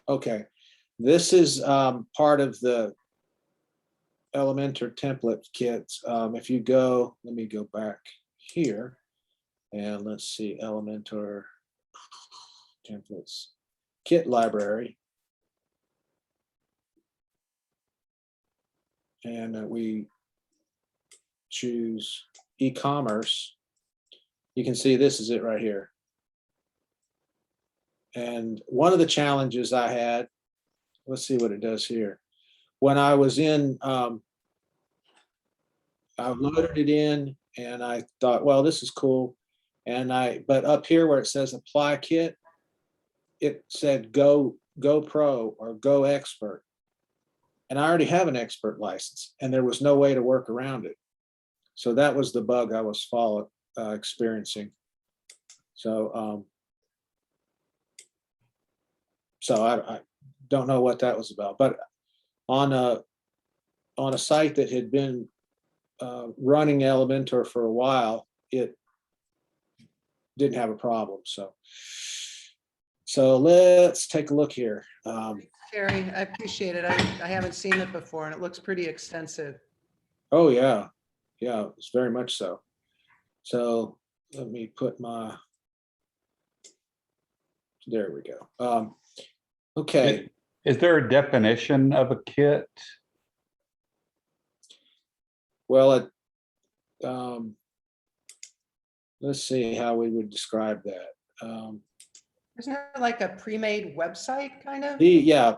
Okay, this is part of the Elementor template kits. If you go, let me go back here and let's see, Elementor templates kit library. And we choose e-commerce. You can see this is it right here. And one of the challenges I had, let's see what it does here. When I was in, I loaded it in and I thought, well, this is cool. But up here where it says apply kit, it said go pro or go expert. And I already have an expert license and there was no way to work around it. So that was the bug I was experiencing. So, I don't know what that was about, but on a site that had been running Elementor for a while, it didn't have a problem. So let's take a look here. Terry, I appreciate it. I haven't seen it before and it looks pretty extensive. Oh yeah, it's very much so. So let me put there we go. Okay. Is there a definition of a kit? Well, let's see how we would describe that. Isn't it like a pre-made website kind of? Yeah.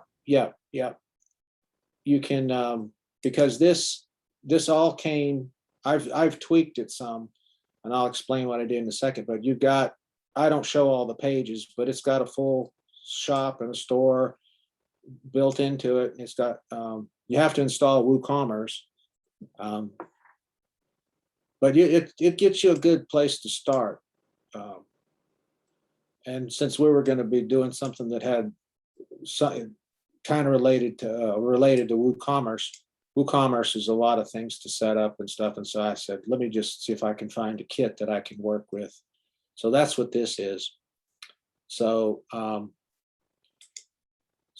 You can because this all came. I've tweaked it some, and I'll explain what I did in a second. But you've got, I don't show all the pages, but it's got a full shop and a store built into it. It's got you have to install WooCommerce, but it gets you a good place to start. And since we were going to be doing something that had some kind of related to WooCommerce, WooCommerce is a lot of things to set up and stuff. And so I said, let me just see if I can find a kit that I can work with. So that's what this is. So, so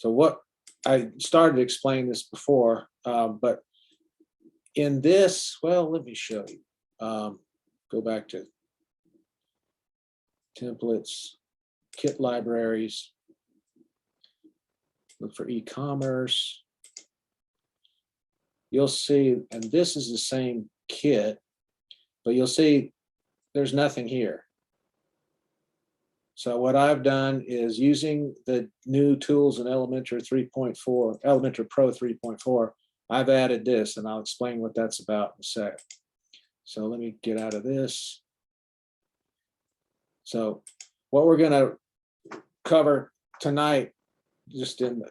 what I started to explain this before, but in this, well, let me show you. Go back to templates, kit libraries, look for e-commerce. You'll see, and this is the same kit, but you'll see there's nothing here. So what I've done is using the new tools in Elementor 3.4, Elementor Pro 3.4, I've added this, and I'll explain what that's about in a sec. So let me get out of this. So what we're going to cover tonight, then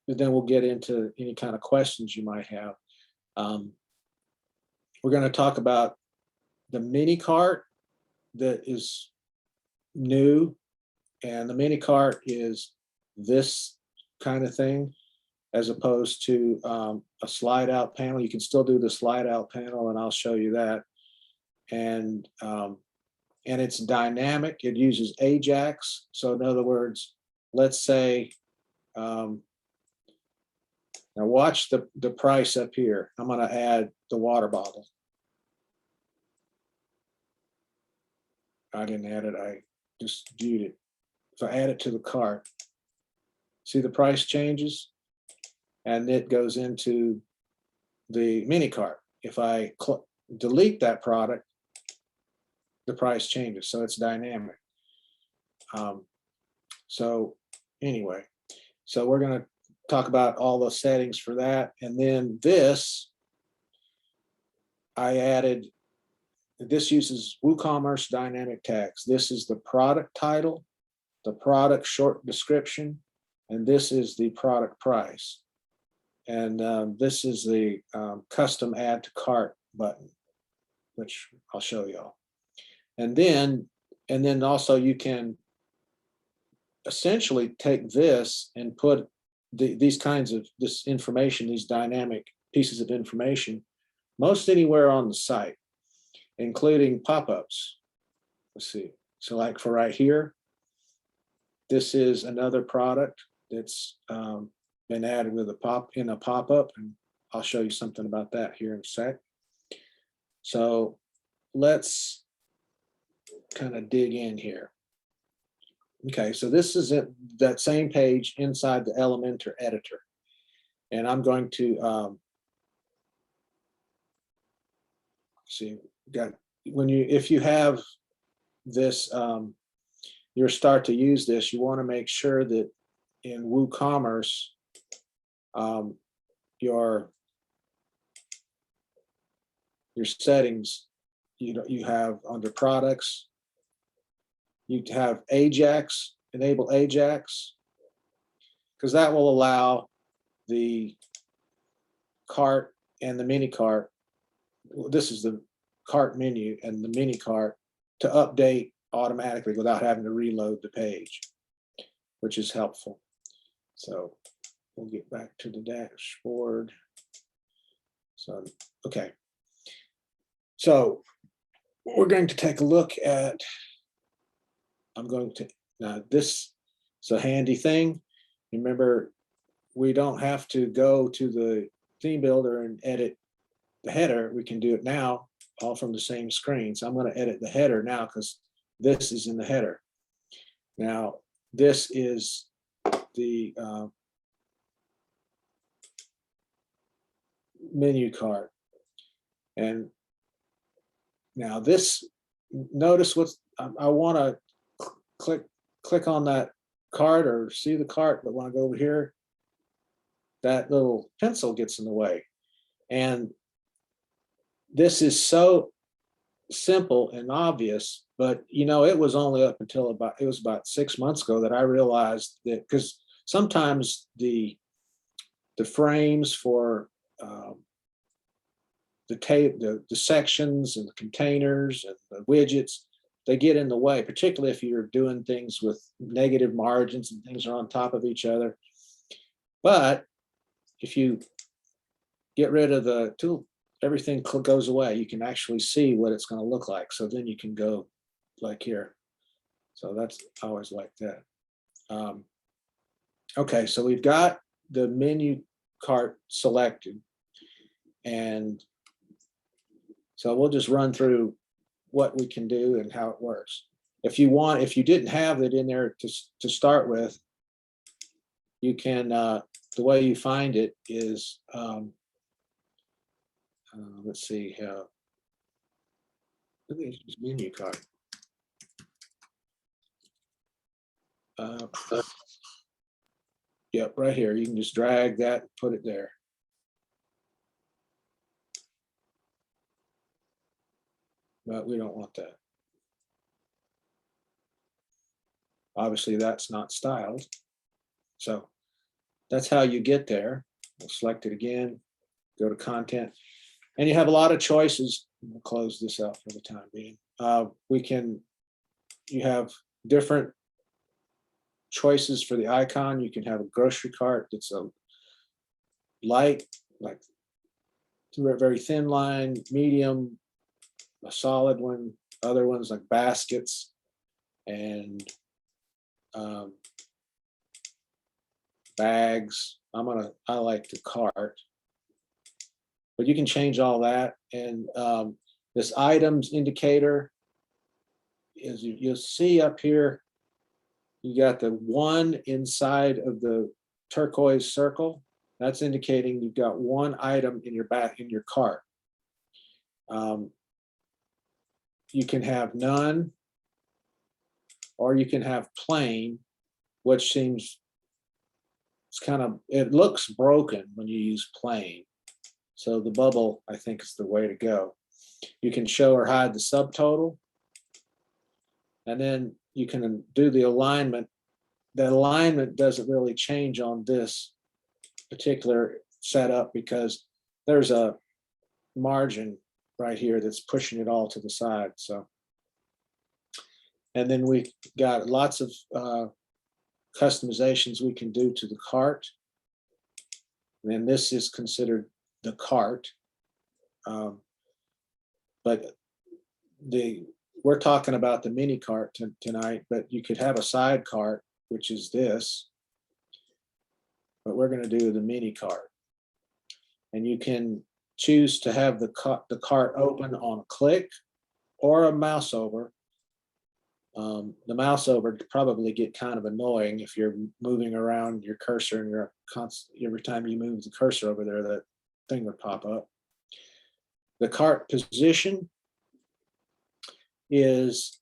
we'll get into any kind of questions you might have. We're going to talk about the mini cart that is new, and the mini cart is this kind of thing as opposed to a slide out panel. You can still do the slide out panel, and I'll show you that. And it's dynamic. It uses Ajax. So in other words, let's say, now watch the price up here. I'm going to add the water bottle. I didn't add it. I just viewed it. If I add it to the cart, see the price changes, and it goes into the mini cart. If I delete that product, the price changes. So it's dynamic. So anyway, so we're going to talk about all the settings for that. And then this, I added, this uses WooCommerce dynamic tags. This is the product title, the product short description, and this is the product price. And this is the custom add to cart button, which I'll show y'all. And then also you can essentially take this and put these kinds of this information, these dynamic pieces of information, most anywhere on the site, including pop-ups. Let's see. So like for right here, this is another product. that's been added with a pop-up, and I'll show you something about that here in a sec. So let's kind of dig in here. Okay, so this is it, that same page inside the Elementor editor. And I'm going to see, if you have this, you start to use this, you want to make sure that in WooCommerce, your settings, you have under products, you have Ajax, enable Ajax, because that will allow the cart and the mini cart. This is the cart menu and the mini cart to update automatically without having to reload the page, which is helpful. So we'll get back to the dashboard. So, okay. So we're going to take a look at, now this is a handy thing. Remember, we don't have to go to the theme builder and edit the header. We can do it now, all from the same screen. So I'm going to edit the header now because this is in the header. Now, this is the menu cart. And now this, notice what's, I want to click on that cart or see the cart, but when I go over here, that little pencil gets in the way. And this is so simple and obvious, but it was only up until about 6 months ago that I realized that, because sometimes the frames for the sections and the containers and the widgets, they get in the way, particularly if you're doing things with negative margins and things are on top of each other. But if you get rid of the tool, everything goes away. You can actually see what it's going to look like. So then you can go like here. So that's, I always like that. Okay, so we've got the menu cart selected. And so we'll just run through what we can do and how it works. If you didn't have it in there to start with, you can, the way you find it is, let's see how, let me use menu cart. Yep, right here. You can just drag that, put it there. But we don't want that. Obviously, that's not styled. So that's how you get there. We'll select it again, go to content, and you have a lot of choices. We'll close this out for the time being. You have different choices for the icon. You can have a grocery cart that's a light, like a very thin line, medium, a solid one, other ones like baskets, and bags. I like the cart, but you can change all that. And this items indicator is, you'll see up here, you got the 1 inside of the turquoise circle. That's indicating you've got 1 item in your cart. You can have none, or you can have plain, which seems, it looks broken when you use plain. So the bubble, I think, is the way to go. You can show or hide the subtotal. And then you can do the alignment. The alignment doesn't really change on this particular setup because there's a margin right here that's pushing it all to the side. So, and then we got lots of customizations we can do to the cart. And this is considered the cart. But we're talking about the mini cart tonight, but you could have a side cart, which is this. but we're going to do the mini cart. And you can choose to have the cart open on a click or a mouse over. The mouse over probably get kind of annoying if you're moving around your cursor and you're every time you move the cursor over there, that thing would pop up. The cart position is,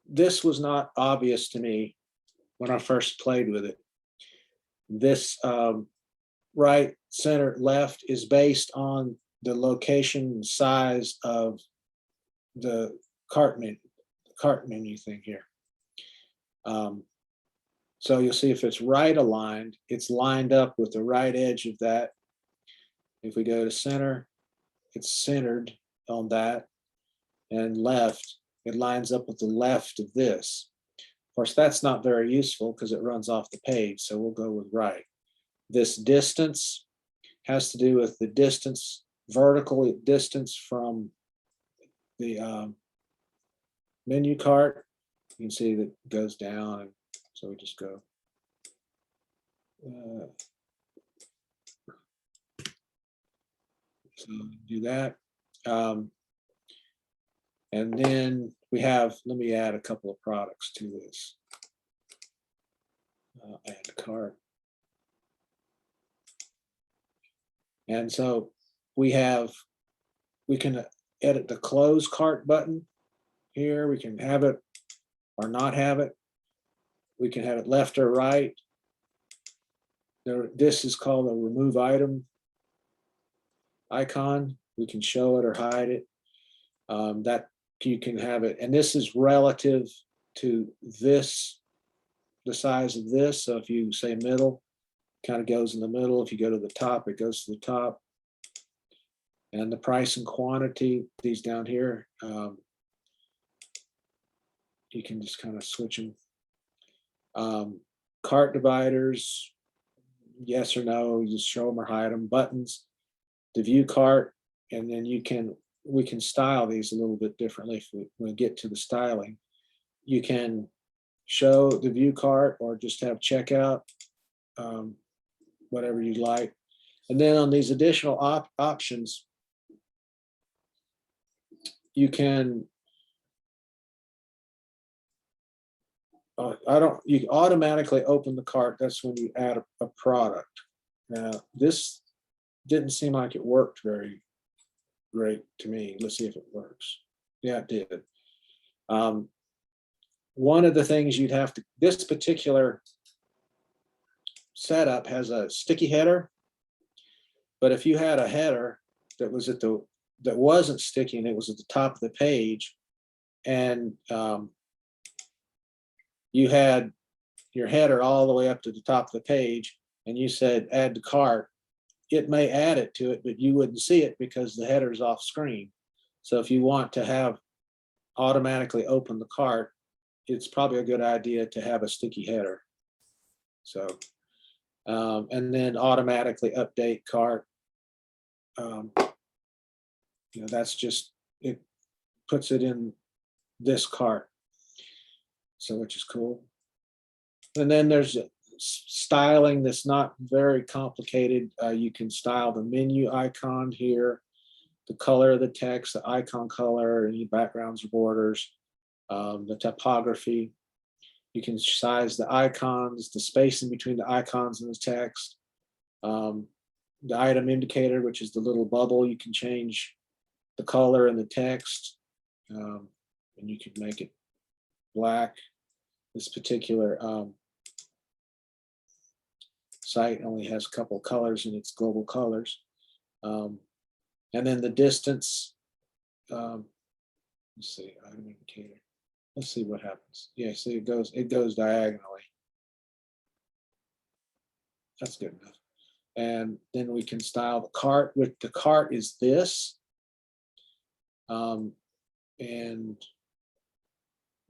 this was not obvious to me when I first played with it. This right, center, left is based on the location and size of the cart menu thing here. So you'll see if it's right aligned, it's lined up with the right edge of that. If we go to center, it's centered on that, and left, it lines up with the left of this. Of course, that's not very useful because it runs off the page, so we'll go with right. This distance has to do with the distance, vertical distance from the menu cart. You can see that it goes down, and so we just go. So do that. And then we have, let me add a couple of products to this. Add a cart. And so we can edit the close cart button here. We can have it or not have it. We can have it left or right. This is called a remove item icon. We can show it or hide it. That you can have it, and this is relative to this, the size of this. So if you say middle, kind of goes in the middle. If you go to the top, it goes to the top. And the price and quantity, these down here, you can just kind of switch them. Cart dividers, yes or no, you just show them or hide them. Buttons, the view cart, and then we can style these a little bit differently if we get to the styling. You can show the view cart or just have checkout, whatever you like. And then on these additional options, you can, you can automatically open the cart. That's when you add a product. Now, this didn't seem like it worked very great to me. Let's see if it works. Yeah, it did. One of the things you'd have to, this particular setup has a sticky header, but if you had a header that was that wasn't sticky and it was at the top of the page, and you had your header all the way up to the top of the page, and you said add to cart, it may add it to it, but you wouldn't see it because the header is off screen. So if you want to have automatically open the cart, it's probably a good idea to have a sticky header. So, and then automatically update cart. That's just, it puts it in this cart. So, which is cool. And then there's styling that's not very complicated. You can style the menu icon here, the color of the text, the icon color, any backgrounds or borders, the typography. You can size the icons, the spacing between the icons and the text. The item indicator, which is the little bubble, you can change the color and the text, and you can make it black. This particular site only has a couple of colors in its global colors. And then the distance, let's see, item indicator. Let's see what happens. Yeah, see, it goes diagonally. That's good enough. And then we can style the cart. With the cart is this, and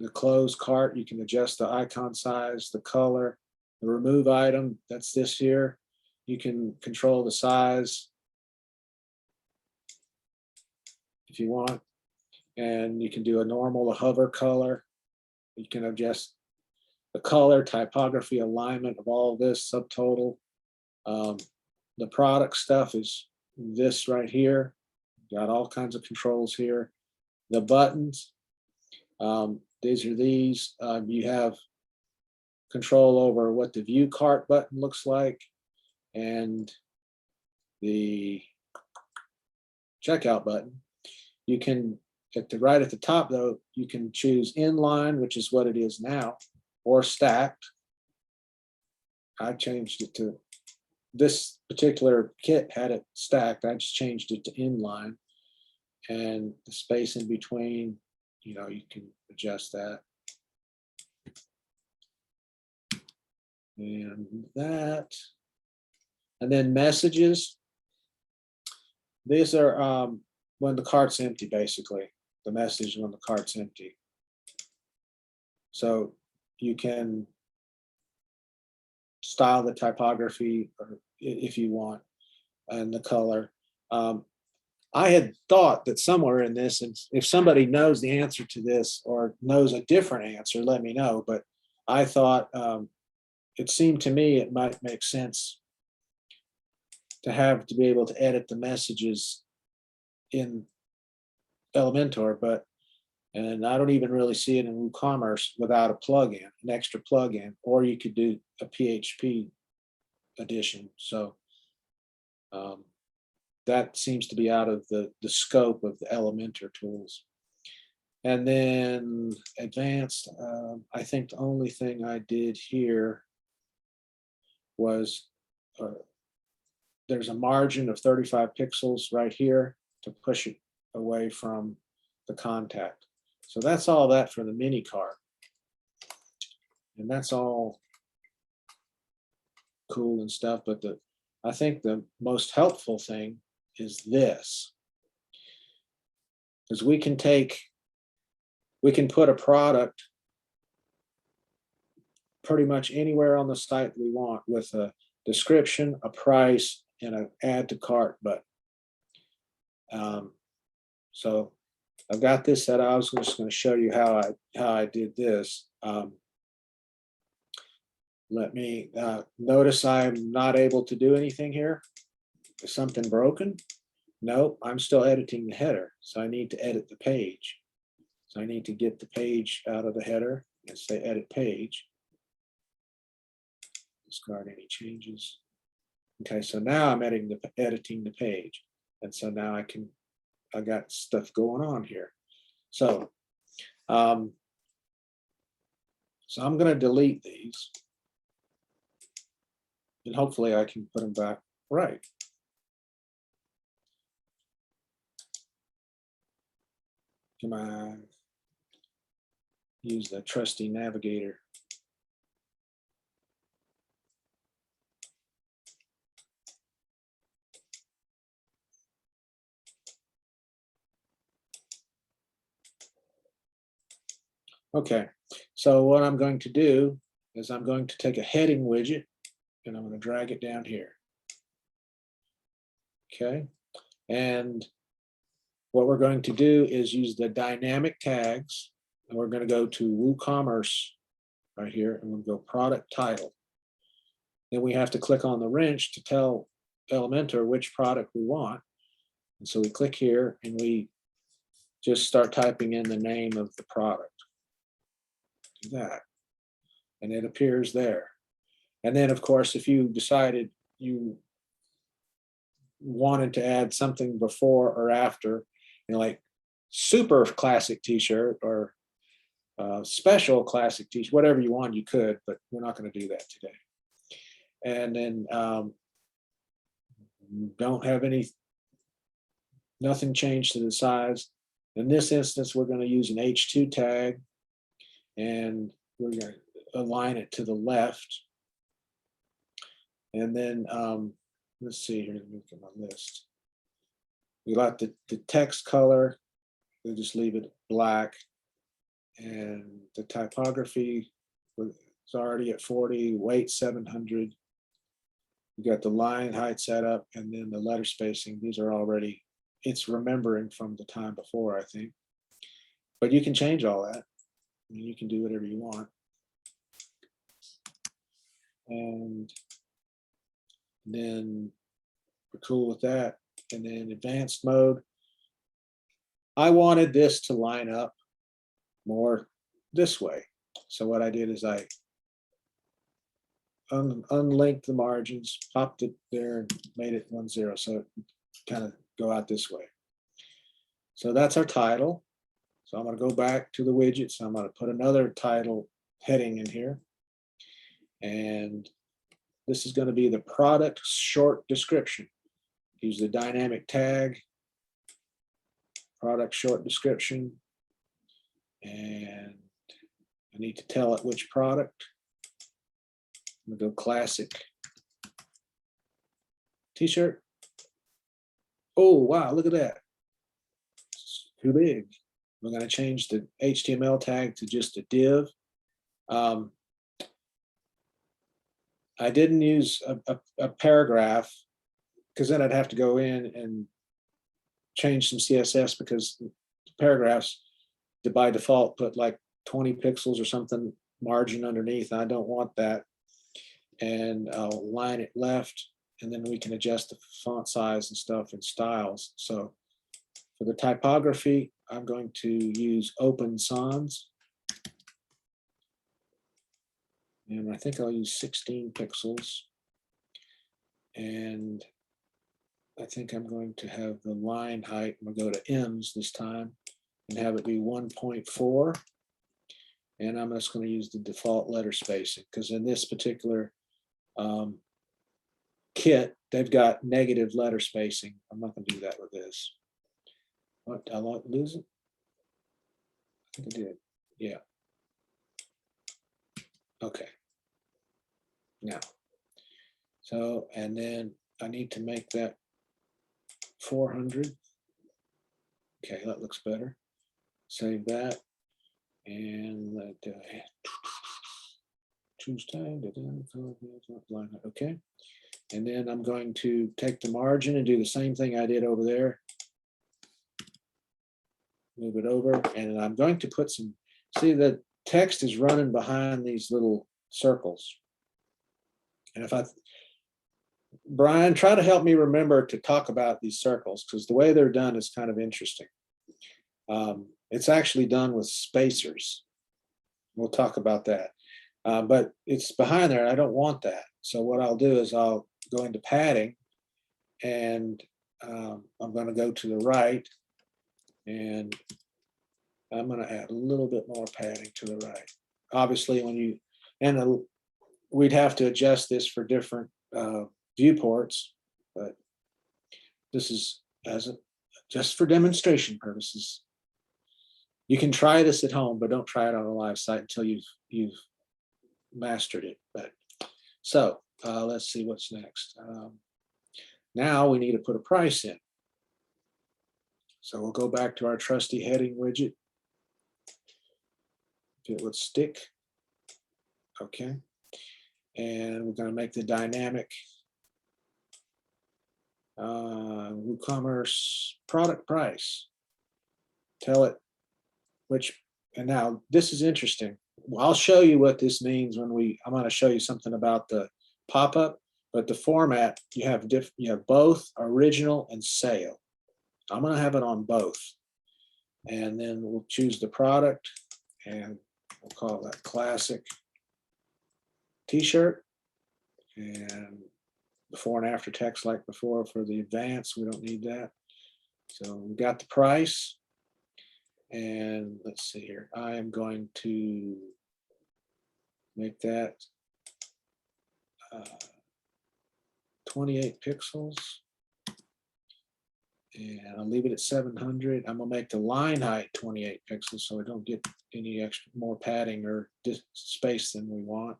the closed cart, you can adjust the icon size, the color. The remove item, that's this here. You can control the size if you want, and you can do a normal, a hover color. You can adjust the color, typography, alignment of all this, subtotal. The product stuff is this right here. Got all kinds of controls here. The buttons, these are these. You have control over what the view cart button looks like, and the checkout button. You can, right at the top though, you can choose inline, which is what it is now, or stacked. I changed it to, this particular kit had it stacked. I just changed it to inline, and the space in between, you know, you can adjust that. And that, and then messages. These are when the cart's empty, basically, the message when the cart's empty. So you can style the typography, or if you want, and the color. I had thought that somewhere in this, and if somebody knows the answer to this or knows a different answer, let me know. But I thought it seemed to me it might make sense to be able to edit the messages in Elementor, and I don't even really see it in WooCommerce without a plugin, an extra plugin, or you could do a PHP edition. So that seems to be out of the scope of the Elementor tools. And then advanced, I think the only thing I did here was there's a margin of 35 pixels right here to push it away from the contact. So that's all that for the mini cart. And that's all cool and stuff, but I think the most helpful thing is this. Because we can put a product pretty much anywhere on the site we want with a description, a price, and an add to cart button. So I've got this set. I was just going to show you how I did this. Let me notice I'm not able to do anything here. Is something broken? No, I'm still editing the header. So I need to edit the page. So I need to get the page out of the header and say edit page. Discard any changes. Okay, so now I'm editing the page. And so now I got stuff going on here. So, so I'm going to delete these. And hopefully I can put them back right. Come on. Use the trusty navigator. Okay, so what I'm going to do is I'm going to take a heading widget and I'm going to drag it down here. Okay, and what we're going to do is use the dynamic tags, and we're going to go to WooCommerce right here, and we'll go product title. Then we have to click on the wrench to tell Elementor which product we want. And so we click here and we just start typing in the name of the product. Do that. And it appears there. And then of course, if you decided you wanted to add something before or after, you know, like super classic t-shirt or special classic t-shirt, whatever you want, you could, but we're not going to do that today. And then don't have nothing changed to the size. In this instance, we're going to use an H2 tag, and we're going to align it to the left. And then let's see here, let me look at my list. We got the text color, we'll just leave it black. And the typography is already at 40, weight 700. We got the line height set up, and then the letter spacing. These are already, it's remembering from the time before, I think. But you can change all that. I mean, you can do whatever you want. And then we're cool with that. And then advanced mode. I wanted this to line up more this way. So what I did is I unlinked the margins, popped it there, and made it 1-0. So it kind of go out this way. So that's our title. So I'm going to go back to the widget. So I'm going to put another title heading in here. And this is going to be the product short description. Use the dynamic tag, product short description. And I need to tell it which product. I'm going to go classic t-shirt. Oh, wow, look at that. It's too big. We're going to change the HTML tag to just a div. I didn't use a paragraph because then I'd have to go in and change some CSS because the paragraphs by default put like 20 pixels or something margin underneath. I don't want that. And I'll line it left, and then we can adjust the font size and stuff and styles. So for the typography, I'm going to use Open Sans. And I think I'll use 16 pixels. And I think I'm going to have the line height, we'll go to M's this time, and have it be 1.4. And I'm just going to use the default letter spacing, because in this particular kit, they've got negative letter spacing. I'm not going to do that with this. What, did I lose it? I think I did. Yeah. Okay. Now, so, and then I need to make that 400. Okay, that looks better. Save that. And let choose tag. Okay. And then I'm going to take the margin and do the same thing I did over there. Move it over, and I'm going to put some, see the text is running behind these little circles. And if Brian, try to help me remember to talk about these circles, because the way they're done is kind of interesting. It's actually done with spacers. We'll talk about that. But it's behind there, and I don't want that. So what I'll do is I'll go into padding, and I'm going to go to the right, and I'm going to add a little bit more padding to the right. Obviously, when you, and we'd have to adjust this for different viewports, but this is just for demonstration purposes. You can try this at home, but don't try it on a live site until you've mastered it. But so let's see what's next. Now we need to put a price in. So we'll go back to our trusty heading widget. If it would stick. Okay. And we're going to make the dynamic WooCommerce product price. Tell it which, and now this is interesting. I'll show you what this means when I'm going to show you something about the pop-up, but the format, you have both original and sale. I'm going to have it on both. And then we'll choose the product, and we'll call that classic t-shirt. And before and after text like before. For the advanced, we don't need that. So we got the price. And let's see here. I am going to make that 28 pixels. And I'll leave it at 700. I'm gonna make the line height 28 pixels so I don't get any more padding or space than we want.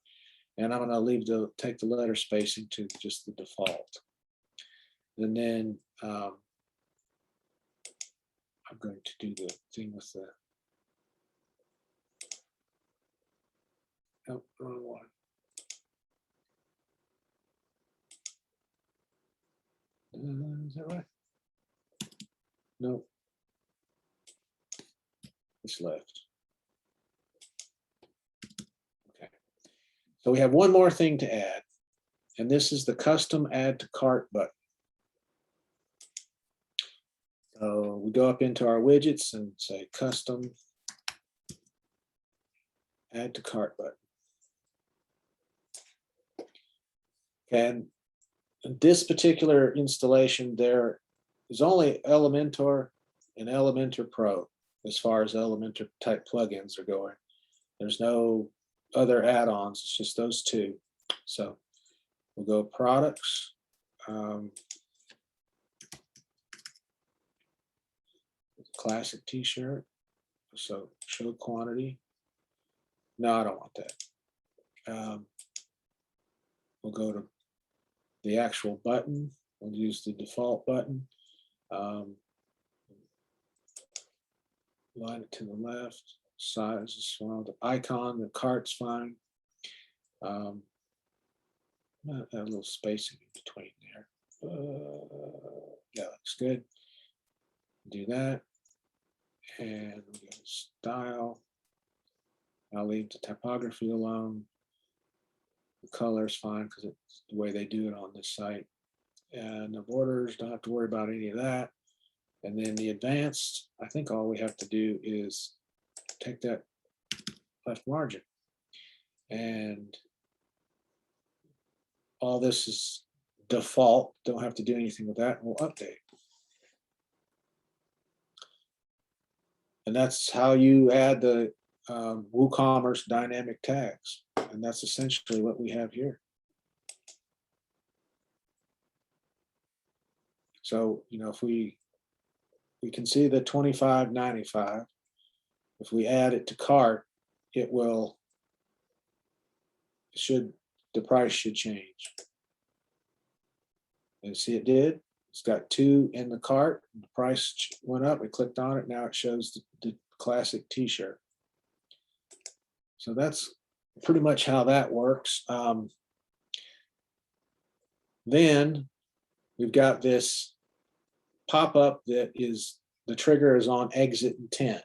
And I'm gonna take the letter spacing to just the default. And then I'm going to do the thing with the, oh, wrong one. Is that right? No. It's left. Okay. So we have one more thing to add, and this is the custom add to cart button. So we go up into our widgets and say custom add to cart button. And this particular installation, there is only Elementor and Elementor Pro as far as Elementor type plugins are going. There's no other add-ons, it's just those two. So we'll go products. Classic t-shirt. So show quantity. No, I don't want that. We'll go to the actual button. We'll use the default button. Line it to the left. Size is small. The icon, the cart's fine. Add a little spacing in between there. Yeah, looks good. Do that. And we go to style. I'll leave the typography alone. The color's fine because it's the way they do it on this site. And the borders, don't have to worry about any of that. And then the advanced, I think all we have to do is take that left margin. And all this is default. Don't have to do anything with that. We'll update. And that's how you add the WooCommerce dynamic tags. And that's essentially what we have here. So, you know, if we can see the $25.95. If we add it to cart, the price should change. And see, it did. It's got 2 in the cart. The price went up. We clicked on it. Now it shows the classic t-shirt. So that's pretty much how that works. Then we've got this pop-up that is, the trigger is on exit intent,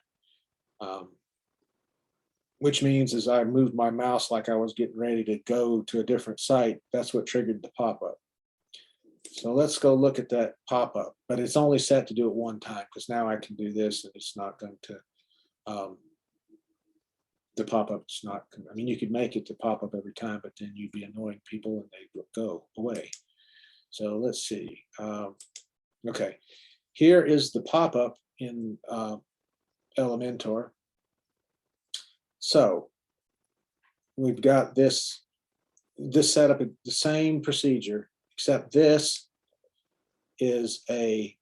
which means as I moved my mouse like I was getting ready to go to a different site, that's what triggered the pop-up. So let's go look at that pop-up, but it's only set to do it one time because now I can do this and it's not going to, the pop-up's not, I mean, you could make it to pop up every time, but then you'd be annoying people and they would go away. So let's see. Okay, here is the pop-up in Elementor. So we've got this setup, the same procedure, except this is a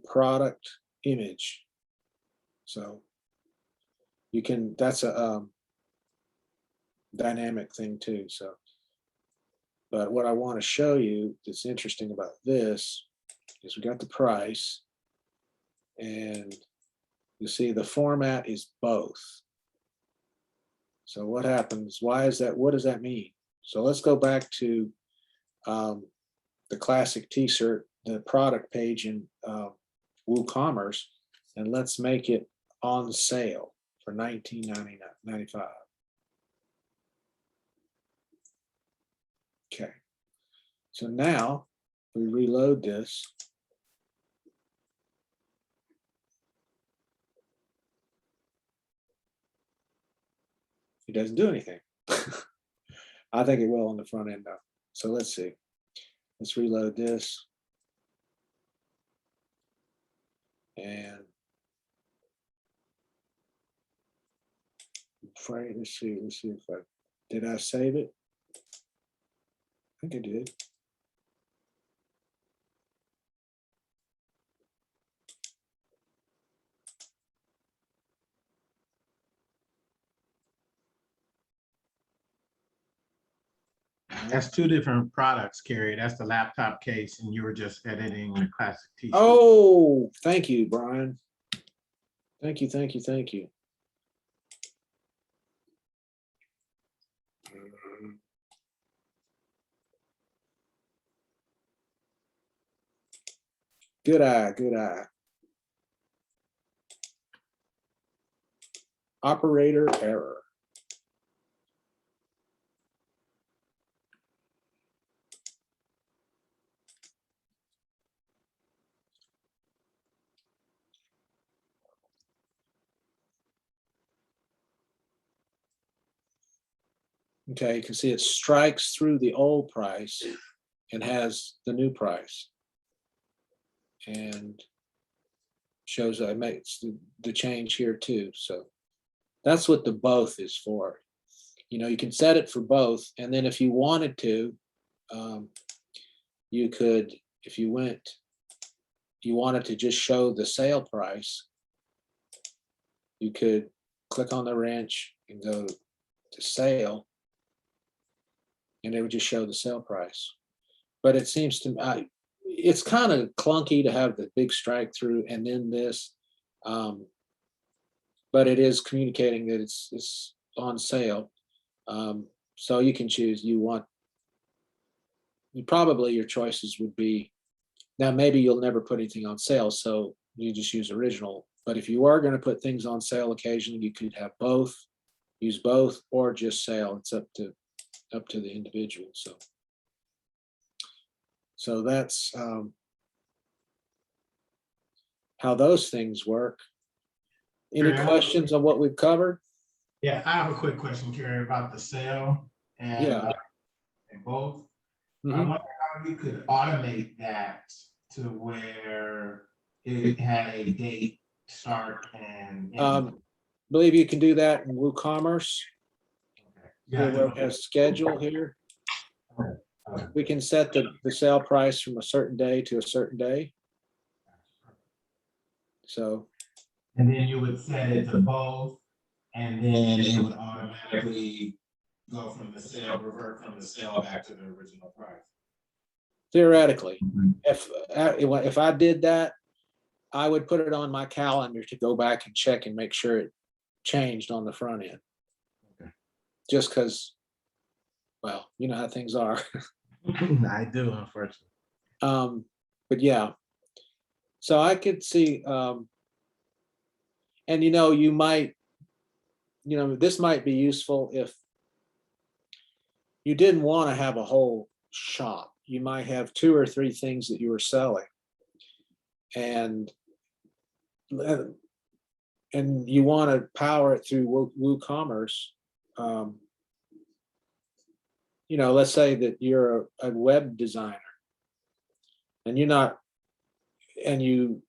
product image. So you can, that's a dynamic thing too. So, but what I want to show you that's interesting about this is we got the price, and you see the format is both. So what happens? Why is that? What does that mean? So let's go back to the classic t-shirt, the product page in WooCommerce, and let's make it on sale for $19.95. Okay, so now we reload this. It doesn't do anything. I think it will on the front end though. So let's see. Let's reload this. And let's see if did I save it? I think I did. That's 2 different products, Carrie. That's the laptop case, and you were just editing the classic t-shirt. Oh, thank you, Brian. Thank you, thank you, thank you. Good eye, good eye. operator error. Okay, you can see it strikes through the old price and has the new price. And shows I made the change here too. So that's what the both is for. You know, you can set it for both. And then if you wanted to, you could, if you wanted to just show the sale price, you could click on the wrench and go to sale, and it would just show the sale price. But it seems to me, it's kind of clunky to have the big strike through and then this, but it is communicating that it's on sale. So you can choose, probably your choices would be, now maybe you'll never put anything on sale, so you just use original. But if you are going to put things on sale occasionally, you could have both, use both, or just sale. It's up to the individual. So that's how those things work. Any Sure. questions on what we've covered? Yeah, I have a quick question, Carrie, about the sale and Yeah. and both. I Mhm. wonder how we could automate that to where it had a date start and end. Believe you can do that in WooCommerce. Yeah. Here where it has schedule here. Okay. We can set the sale price from a certain day to a certain day. So, And then you would set it to both, and then it would automatically go from the sale, revert from the sale back to the original price. theoretically, if I did that, I would put it on my calendar to go back and check and make sure it changed on the front end. Okay. Just because, well, you know how things are. I do, unfortunately. But yeah, so I could see, and you might, this might be useful if you didn't want to have a whole shop. You might have 2 or 3 things that you were selling, and you want to power it through WooCommerce. Let's say that you're a web designer, and you're not, and you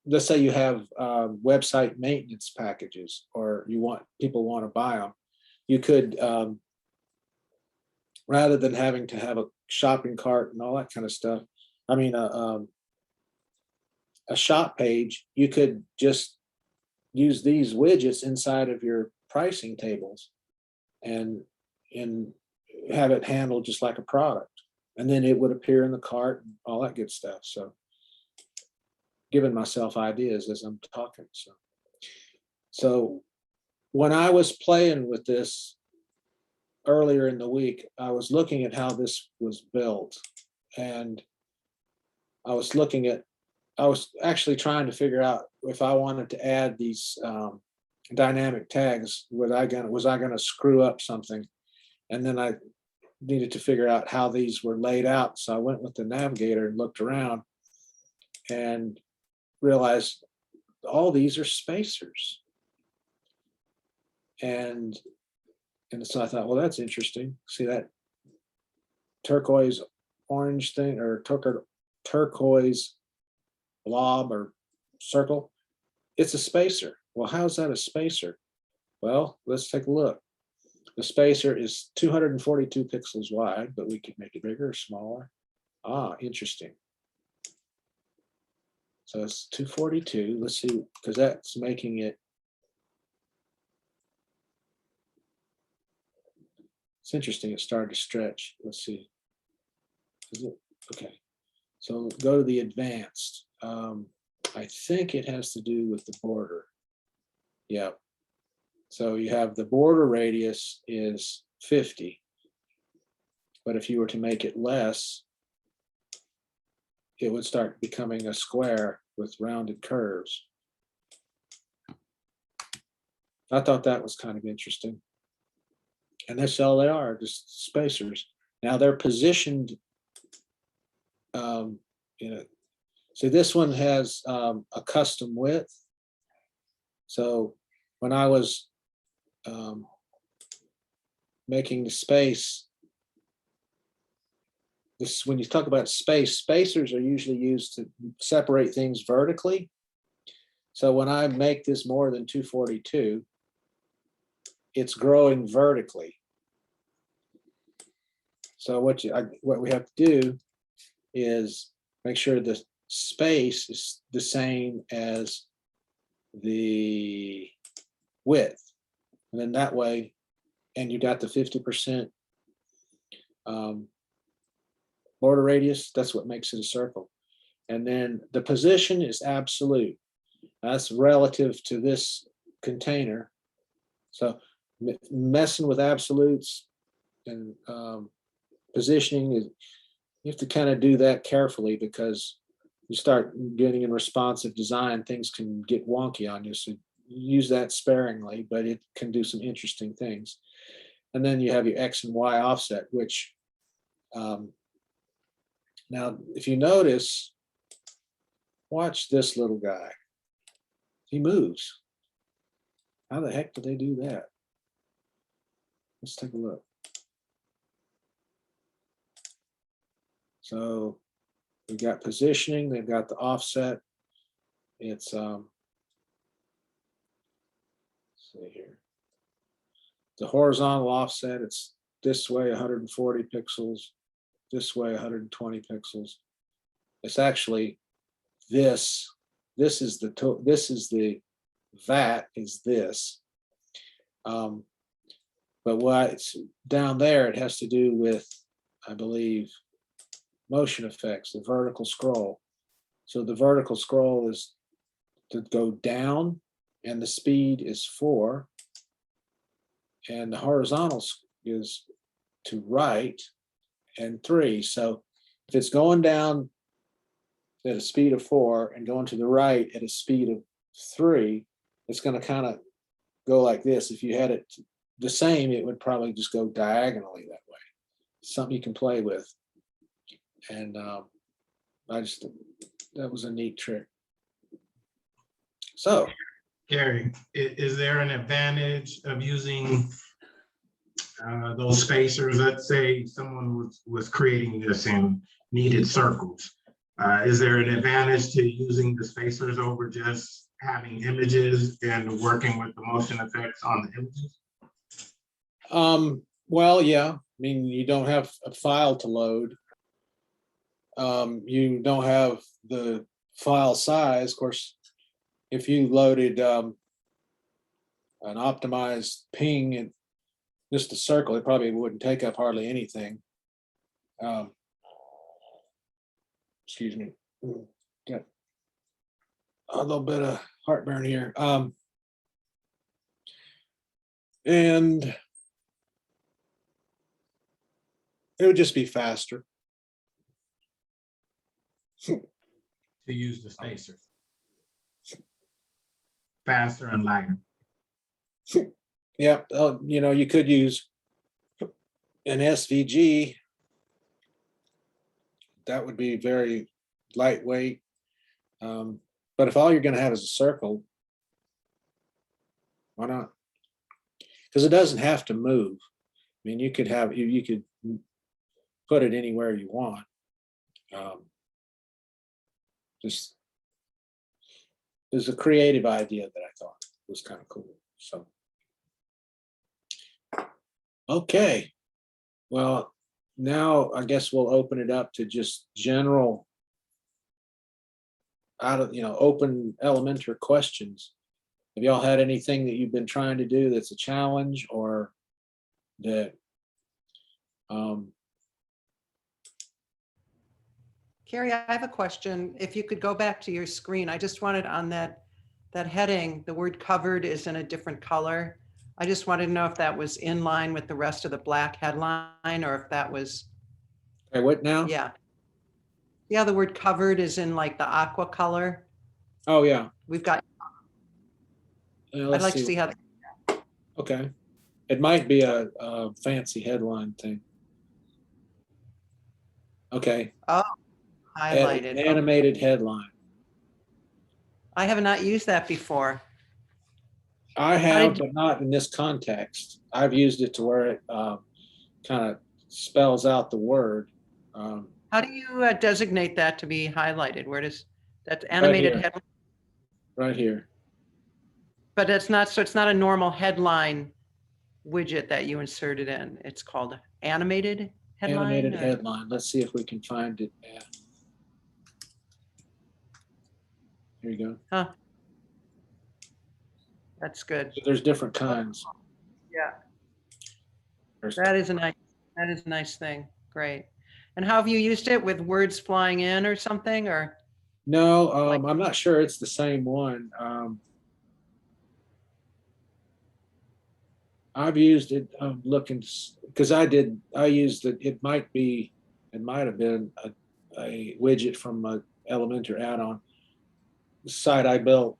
let's say you have website maintenance packages, or people want to buy them. You could, rather than having to have a shopping cart and all that kind of stuff, I mean, a shop page, you could just use these widgets inside of your pricing tables and have it handled just like a product. And then it would appear in the cart and all that good stuff. So giving myself ideas as I'm talking. So when I was playing with this earlier in the week, I was looking at how this was built, and I was actually trying to figure out if I wanted to add these dynamic tags, was I gonna screw up something? And then I needed to figure out how these were laid out. So I went with the navigator and looked around and realized all these are spacers. And so I thought, well, that's interesting. See that turquoise orange thing, or turquoise blob or circle? It's a spacer. Well, how's that a spacer? Well, let's take a look. The spacer is 242 pixels wide, but we could make it bigger or smaller. Ah, interesting. So it's 242. Let's see, because that's making it. It's interesting. It started to stretch. Let's see. Is it okay? So go to the advanced. I think it has to do with the border. Yeah. So you have the border radius is 50, but if you were to make it less, it would start becoming a square with rounded curves. I thought that was kind of interesting. And that's all they are, just spacers. Now they're positioned, you know, so this one has a custom width. So when I was making the space, this, when you talk about space, spacers are usually used to separate things vertically. So when I make this more than 242, it's growing vertically. So what we have to do is make sure the space is the same as the width, and then that way, and you got the 50% border radius. That's what makes it a circle. And then the position is absolute. That's relative to this container. So messing with absolutes and positioning is, you have to kind of do that carefully, because you start getting in responsive design, things can get wonky on you. So use that sparingly, but it can do some interesting things. And then you have your X and Y offset, which now, if you notice, watch this little guy. He moves. How the heck did they do that? Let's take a look. So we've got positioning, they've got the offset. It's let's see here. The horizontal offset, it's this way 140 pixels, this way 120 pixels. It's actually this. This is the VAT is this. But what's down there, it has to do with, I believe, motion effects, the vertical scroll. So the vertical scroll is to go down, and the speed is 4, and the horizontal is to right and 3. So if it's going down at a speed of 4 and going to the right at a speed of 3, it's going to kind of go like this. If you had it the same, it would probably just go diagonally that way. Something you can play with. And that was a neat trick. So, Gary, is there an advantage of using those spacers? Let's say someone was creating this and needed circles. Is there an advantage to using the spacers over just having images and working with the motion effects on the images? well, yeah. I mean, you don't have a file to load. You don't have the file size. Of course, if you loaded an optimized ping and just a circle, it probably wouldn't take up hardly anything. Excuse me. Got a little bit of heartburn here. And it would just be faster. To use the spacers. Faster and lighter. Yeah, you know, you could use an SVG. That would be very lightweight. But if all you're going to have is a circle, why not? Because it doesn't have to move. I mean, you could have, you could put it anywhere you want. Just, there's a creative idea that I thought was kind of cool. So, okay. Well, now I guess we'll open it up to just general, open Elementor questions. Have y'all had anything that you've been trying to do that's a challenge, or that Carrie, I have a question. If you could go back to your screen, I just wanted on that heading, the word covered is in a different color. I just wanted to know if that was in line with the rest of the black headline, or if that was, okay, what now? yeah. Yeah, the word covered is in like the aqua color. Oh yeah. We've got, Yeah, I'd let's like to see. see how, Okay. It might be a fancy headline thing. Okay. Highlighted. Oh, Animated headline. I have not used that before. I How have, did but not in this context. I've used it to where it kind of spells out the word. How do you designate that to be highlighted? Where does that animated here. headline? Right here. But it's not, so it's not a normal headline widget that you inserted in. It's called animated headline. Animated or- headline. Let's see if we can find it. Here you go. That's good. There's different kinds. Yeah, There's- that is a nice thing. Great. And how have you used it, with words flying in or something, or? No, Like- I'm not sure it's the same one. I've used it, I'm looking, because I used it, it might have been a widget from a Elementor add-on site I built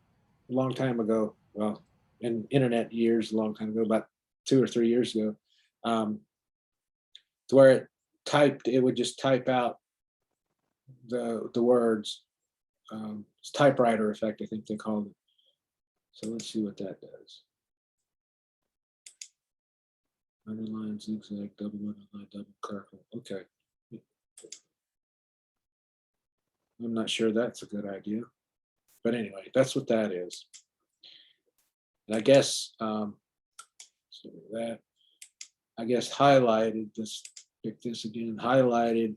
a long time ago. Well, in internet years, a long time ago, about 2 or 3 years ago. To where it would just type out the words. It's typewriter effect, I think they called it. So let's see what that does. Underline, zigzag, double underline, double circle. Okay. I'm not sure that's a good idea. But anyway, that's what that is. And I guess so that I guess highlighted, this pick this again, highlighted.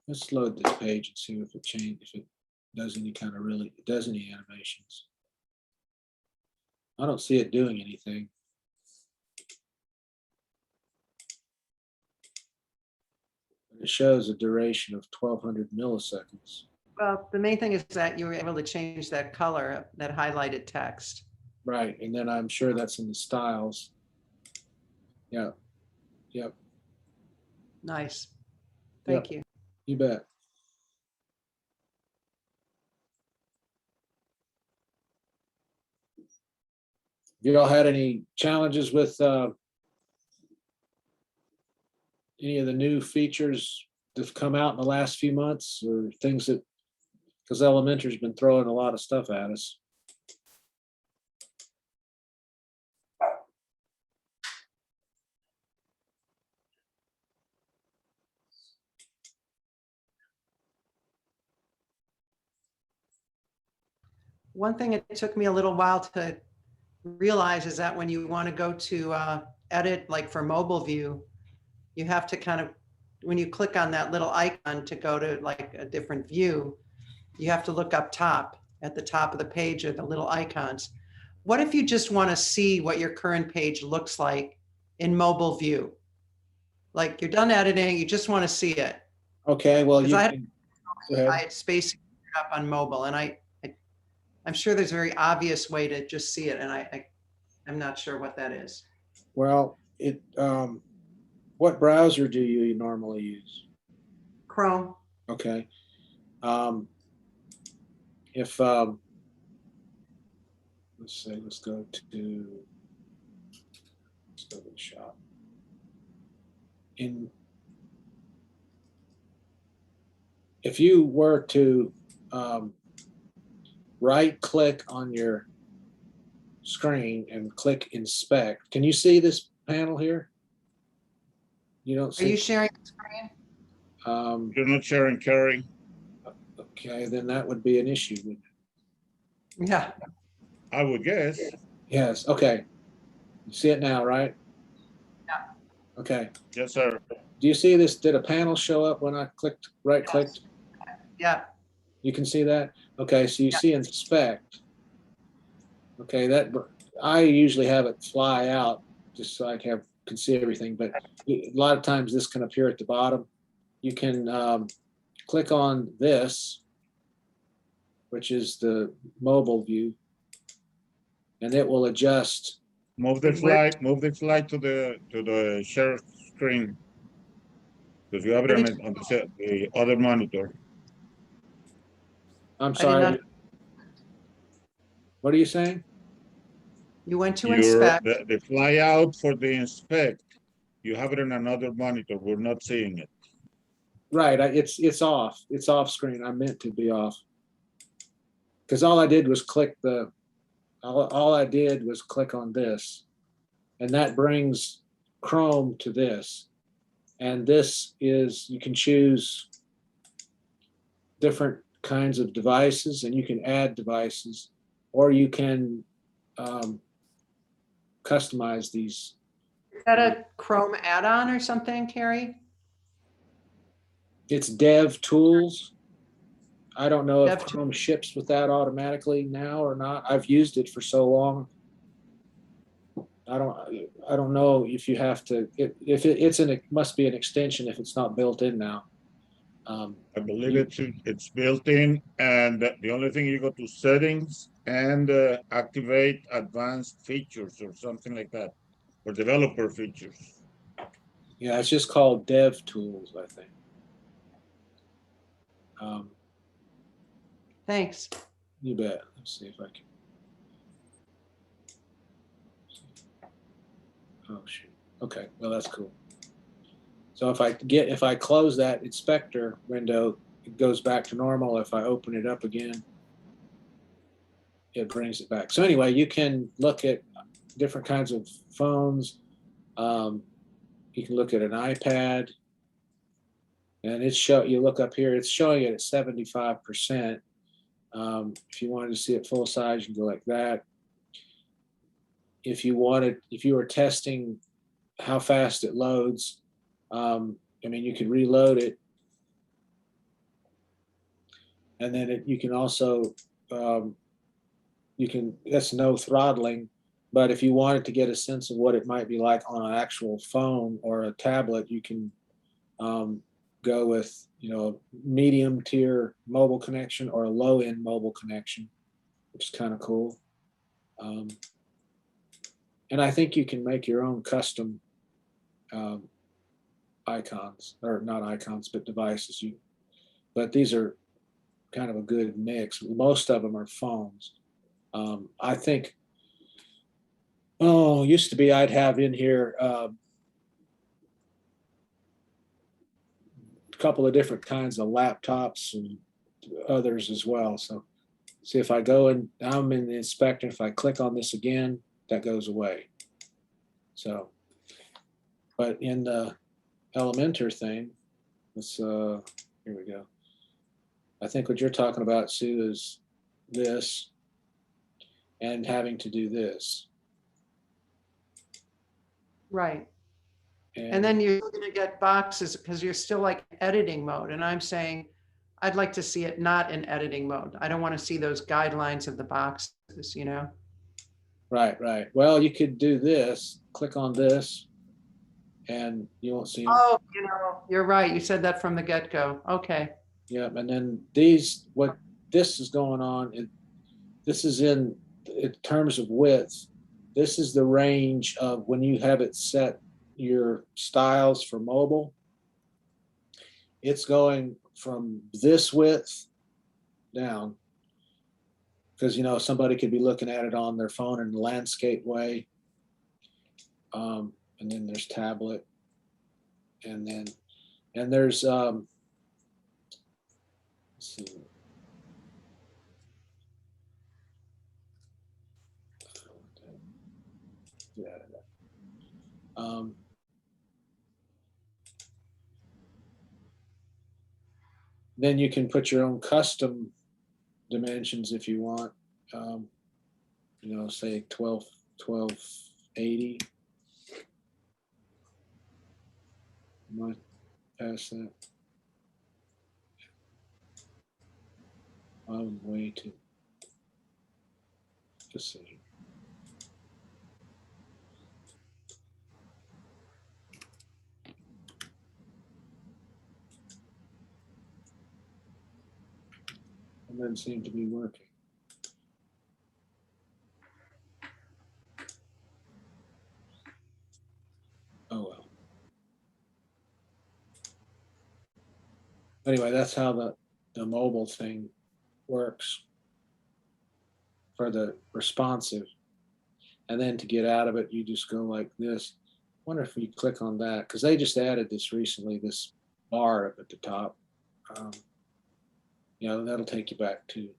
Let's load this page and see if it does any kind of does any animations. I don't see it doing anything. It shows a duration of 1200 milliseconds. Well, the main thing is that you were able to change that color, that highlighted text. Right, and then I'm sure that's in the styles. Yeah, yep, Nice. Thank you. you bet. Have you all had any challenges with any of the new features that have come out in the last few months, or things that, because Elementor's been throwing a lot of stuff at us? One thing it took me a little while to realize is that when you want to go to edit, like for mobile view, you have to kind of, when you click on that little icon to go to like a different view, you have to look up top. At the top of the page are the little icons. What if you just want to see what your current page looks like in mobile view? Like you're done editing, you just want to see it. Okay, well, you Because can, go ahead. I had space up on mobile, and I'm sure there's a very obvious way to just see it, and I'm not sure what that is. Well, what browser do you normally use? Chrome. Okay. If let's say, let's go to the shop. If you were to right click on your screen and click inspect, can you see this panel here? You don't Are see? you sharing the screen? You're not sharing, Carrie. Okay, then that would be an issue. Yeah. I would guess. Yes, okay. You see it now, right? Yeah. Okay. Yes, sir. Do you see this? Did a panel show up when I right clicked? Yeah. You can see that? Okay, so you Yeah. see inspect. Okay, I usually have it fly out just so I can see everything, but a lot of times this can appear at the bottom. You can click on this, which is the mobile view, and it will adjust. Move the slide to the share screen. Because you have it on the other monitor. I'm I did sorry. not, What are you saying? you went to Your, inspect. the flyout for the inspect, you have it in another monitor. We're not seeing it. Right, it's off. It's off screen. I meant to be off. Because all I did was click all I did was click on this. And that brings Chrome to this. And this is, you can choose different kinds of devices and you can add devices, or you can customize these. Is that a Chrome add-on or something, Carrie? It's Dev Tools. I don't know if Dev Tools. Chrome ships with that automatically now or not. I've used it for so long. I don't know if you have to, it must be an extension if it's not built in now. I believe it's built in, and the only thing you go to settings and activate advanced features or something like that, or developer features. Yeah, it's just called Dev Tools, I think. Thanks. You bet. Let's see if I can. Oh shoot. Okay, well that's cool. So if I close that inspector window, it goes back to normal. If I open it up again, it brings it back. So anyway, you can look at different kinds of phones. You can look at an iPad, and you look up here, it's showing it at 75%. If you wanted to see it full size, you can go like that. If you were testing how fast it loads, I mean, you could reload it, and then you can also that's no throttling. But if you wanted to get a sense of what it might be like on an actual phone or a tablet, you can go with medium tier mobile connection or a low end mobile connection, which is kind of cool. And I think you can make your own custom icons, or not icons, but devices. But these are kind of a good mix. Most of them are phones. I think, used to be I'd have in here a couple of different kinds of laptops and others as well. So see if I go in, I'm in the inspector. If I click on this again, that goes away. So, but in the Elementor thing, here we go. I think what you're talking about, Sue, is this and having to do this. Right. And then you're going to get boxes because you're still like editing mode. And I'm saying, I'd like to see it not in editing mode. I don't want to see those guidelines of the boxes, Right, right. Well, you could do this, click on this, and you won't see them. Oh, you're right. You said that from the get-go. Okay. Yep, and then what this is going on, this is in terms of width. This is the range of when you have it set your styles for mobile. It's going from this width down, because somebody could be looking at it on their phone in the landscape way. And then there's tablet, and there's let's see. Get out of that. Then you can put your own custom dimensions if you want. Say 1280. Might pass that. I'm way too. Just see. It doesn't seem to be working. Oh well. Anyway, that's how the mobile thing works for the responsive. And then to get out of it, you just go like this. Wonder if you click on that, because they just added this recently, this bar up at the top. You know, that'll take you back to.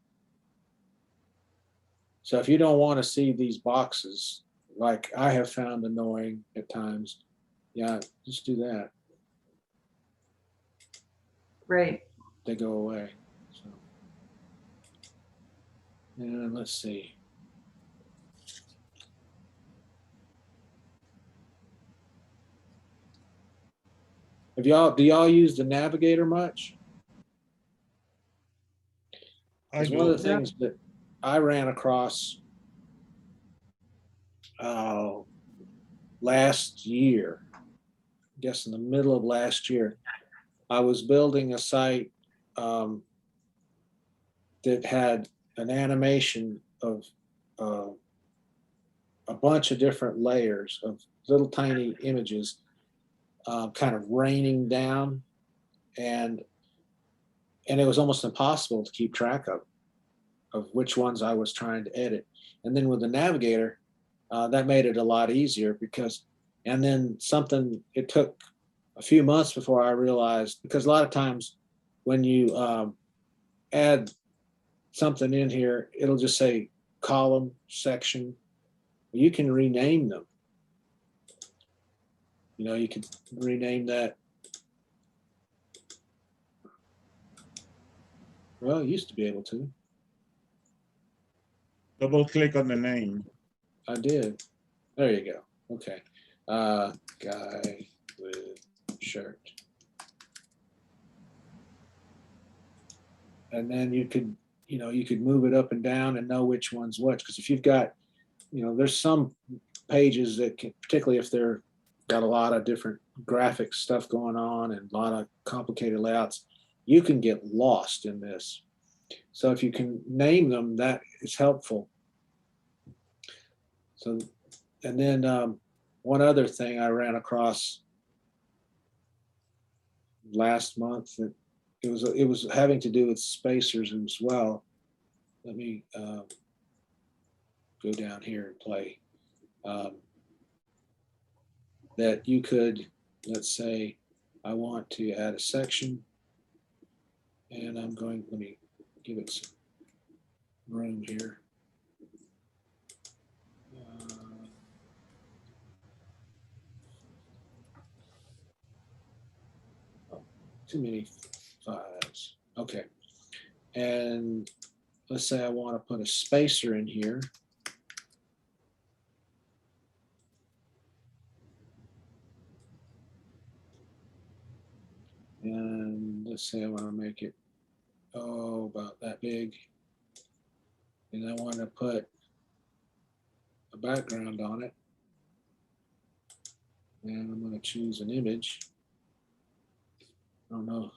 So if you don't want to see these boxes, like I have found annoying at times, yeah, just do that. Great. They go away. So, and let's see. Do y'all use the navigator much? I It's one of the do. things that I ran across last year, I guess in the middle of last year. I was building a site that had an animation of a bunch of different layers of little tiny images kind of raining down, and it was almost impossible to keep track of which ones I was trying to edit. And then with the navigator, that made it a lot easier because, and then it took a few months before I realized, because a lot of times when you add something in here, it'll just say column, section. You can rename them. You know, you could rename that. Well, I used to be able to. Double click on the name. I did. There you go. Okay. Guy with shirt. And then you could move it up and down and know which one's which. Because if you've got, there's some pages that can, particularly if they're got a lot of different graphic stuff going on and a lot of complicated layouts, you can get lost in this. So if you can name them, that is helpful. So, and then one other thing I ran across last month that it was having to do with spacers as well. Let me go down here and play. That you could, let's say, I want to add a section, and let me give it some room here. Too many files. Okay. And let's say I want to put a spacer in here. And let's say I want to make it, about that big. And I want to put a background on it. And I'm going to choose an image. I don't know.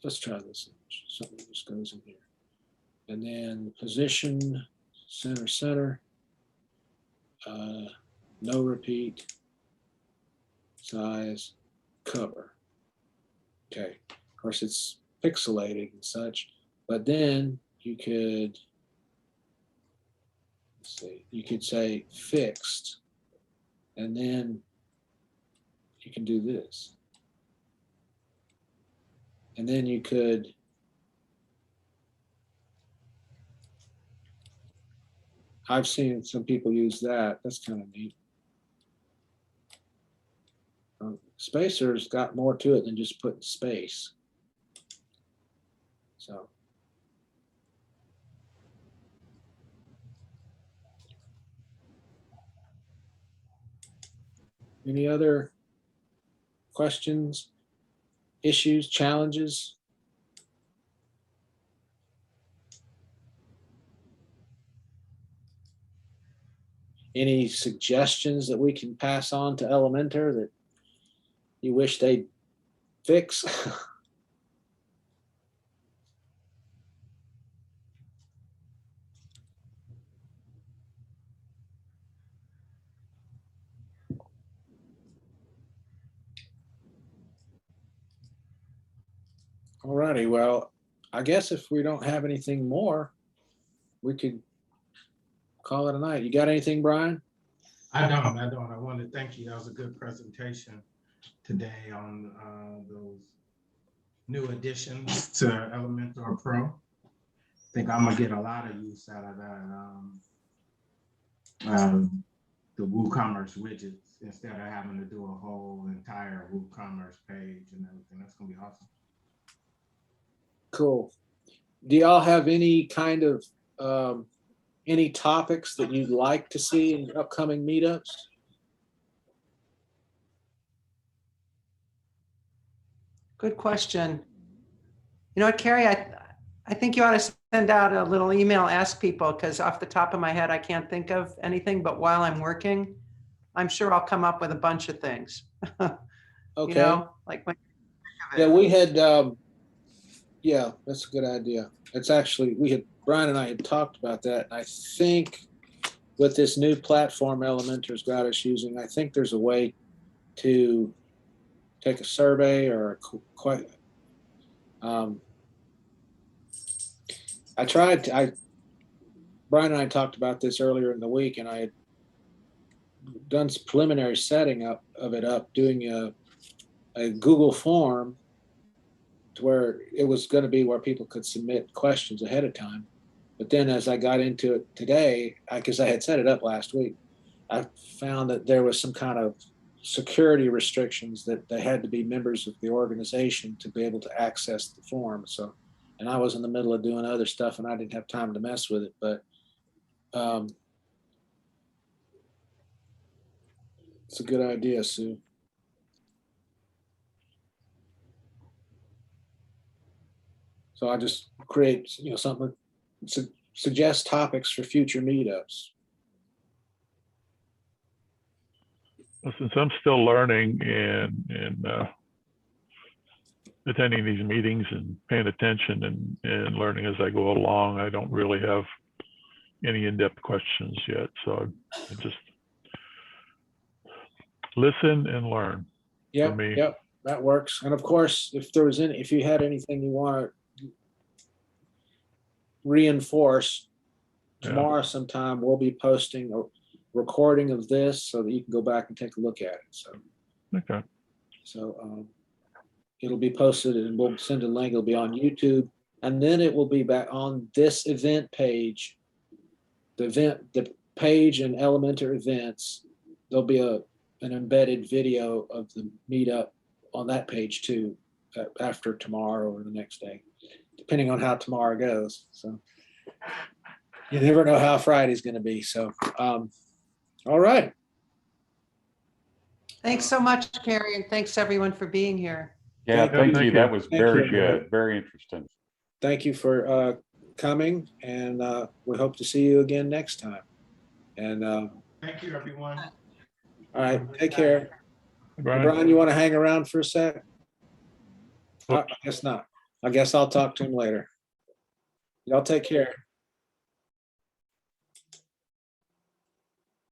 Let's try this image. Something just goes in here. And then position, center, no repeat, size, cover. Okay, of course it's pixelated and such, but then you could, let's see, you could say fixed, and then you can do this. And then you could I've seen some people use that. That's kind of neat. Spacer's got more to it than just putting space. So. Any other questions, issues, challenges? Any suggestions that we can pass on to Elementor that you wish they'd fix? All righty, well, I guess if we don't have anything more, we could call it a night. You got anything, Brian? I don't. I want to thank you. That was a good presentation today on those new additions to Elementor Pro. I think I'm gonna get a lot of use out of that. The WooCommerce widgets instead of having to do a whole entire WooCommerce page and everything. That's gonna be awesome. Cool. Do y'all have any kind of any topics that you'd like to see in upcoming meetups? Good question. You know what, Carrie, I think you ought to send out a little email, ask people, because off the top of my head, I can't think of anything, but while I'm working, I'm sure I'll come up with a bunch of things. You Okay. know, like when, Yeah, we had, yeah, that's a good idea. It's actually, Brian and I had talked about that. And I think with this new platform Elementor's got us using, I think there's a way to take a survey or Brian and I talked about this earlier in the week, and I had done some preliminary setting up doing a Google form to where it was going to be where people could submit questions ahead of time. But then as I got into it today, because I had set it up last week, I found that there was some kind of security restrictions that they had to be members of the organization to be able to access the form. So, and I was in the middle of doing other stuff and I didn't have time to mess with it, but it's a good idea, Sue. So I just create, something, suggest topics for future meetups. Well, since I'm still learning and attending these meetings and paying attention and learning as I go along, I don't really have any in-depth questions yet. So I just listen and learn. Yep, me. yep, that works. And of course, if you had anything you want to reinforce, tomorrow sometime we'll be posting a recording of this so that you can go back and take a look at it. So, Okay. So it'll be posted and we'll send a link. It'll be on YouTube, and then it will be back on this event page. The page and Elementor events. There'll be an embedded video of the meetup on that page too, after tomorrow or the next day, depending on how tomorrow goes. So you never know how Friday's going to be. So, all right. thanks so much, Carrie, and thanks everyone for being here. Yeah, Thank thank you. you. That was Thank very you. good, very interesting. Thank you for coming, and we hope to see you again next time. And Thank you, everyone. all right, take care. Brian. Brian, you want to hang around for a sec? I Oops. guess not. I guess I'll talk to him later. Y'all take care.